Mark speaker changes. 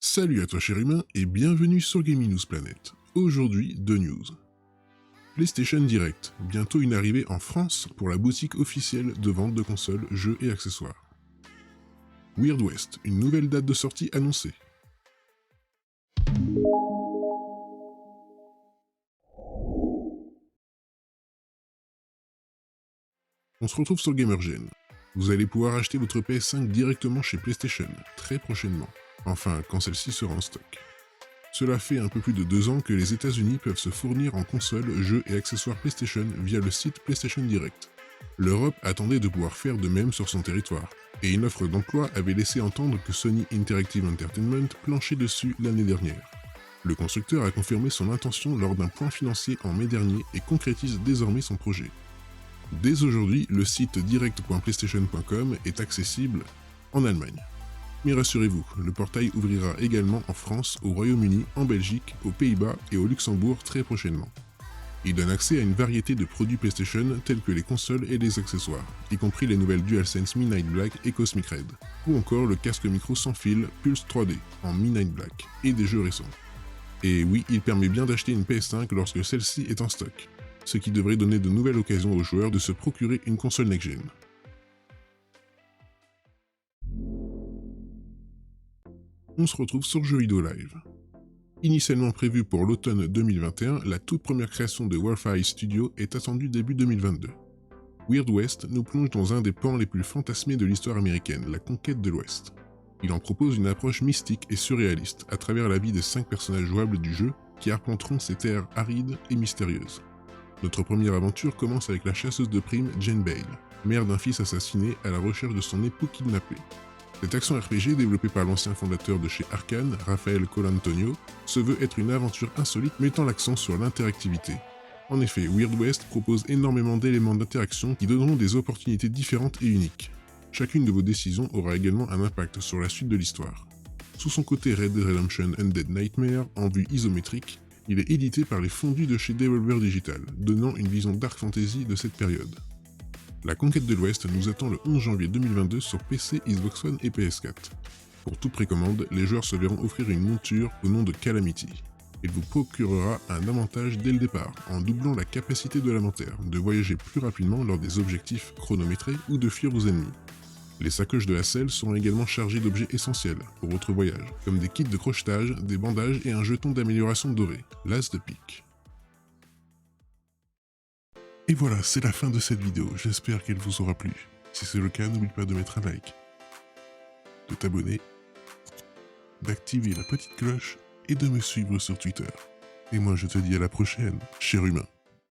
Speaker 1: Salut à toi cher humain et bienvenue sur Gaming News Planet. Aujourd'hui, 2 news. PlayStation Direct, bientôt une arrivée en France pour la boutique officielle de vente de consoles, jeux et accessoires. Weird West, une nouvelle date de sortie annoncée. On se retrouve sur GamerGen. Vous allez pouvoir acheter votre PS5 directement chez PlayStation, très prochainement. Enfin, quand celle-ci sera en stock. Cela fait un peu plus de 2 ans que les États-Unis peuvent se fournir en consoles, jeux et accessoires PlayStation via le site PlayStation Direct. L'Europe attendait de pouvoir faire de même sur son territoire, et une offre d'emploi avait laissé entendre que Sony Interactive Entertainment planchait dessus l'année dernière. Le constructeur a confirmé son intention lors d'un point financier en mai dernier et concrétise désormais son projet. Dès aujourd'hui, le site direct.playstation.com est accessible en Allemagne. Mais rassurez-vous, le portail ouvrira également en France, au Royaume-Uni, en Belgique, aux Pays-Bas et au Luxembourg très prochainement. Il donne accès à une variété de produits PlayStation tels que les consoles et les accessoires, y compris les nouvelles DualSense Midnight Black et Cosmic Red, ou encore le casque micro sans fil Pulse 3D en Midnight Black, et des jeux récents. Et oui, il permet bien d'acheter une PS5 lorsque celle-ci est en stock, ce qui devrait donner de nouvelles occasions aux joueurs de se procurer une console next-gen. On se retrouve sur Jeux Vidéo Live. Initialement prévue pour l'automne 2021, la toute première création de Warface Studio est attendue début 2022. Weird West nous plonge dans un des pans les plus fantasmés de l'histoire américaine, la conquête de l'Ouest. Il en propose une approche mystique et surréaliste à travers la vie des 5 personnages jouables du jeu qui arpenteront ces terres arides et mystérieuses. Notre première aventure commence avec la chasseuse de primes Jane Bale, mère d'un fils assassiné à la recherche de son époux kidnappé. Cette action RPG, développée par l'ancien fondateur de chez Arkane, Rafael Colantonio, se veut être une aventure insolite mettant l'accent sur l'interactivité. En effet, Weird West propose énormément d'éléments d'interaction qui donneront des opportunités différentes et uniques. Chacune de vos décisions aura également un impact sur la suite de l'histoire. Sous son côté Red Dead Redemption Undead Nightmare, en vue isométrique, il est édité par les fondus de chez Devolver Digital, donnant une vision dark fantasy de cette période. La conquête de l'Ouest nous attend le 11 janvier 2022 sur PC, Xbox One et PS4. Pour toute précommande, les joueurs se verront offrir une monture au nom de Calamity. Il vous procurera un avantage dès le départ, en doublant la capacité de l'inventaire, de voyager plus rapidement lors des objectifs chronométrés ou de fuir vos ennemis. Les sacoches de la selle seront également chargées d'objets essentiels pour votre voyage, comme des kits de crochetage, des bandages et un jeton d'amélioration doré, l'as de pique. Et voilà, c'est la fin de cette vidéo, j'espère qu'elle vous aura plu. Si c'est le cas, n'oublie pas de mettre un like, de t'abonner, d'activer la petite cloche et de me suivre sur Twitter. Et moi je te dis à la prochaine, cher humain.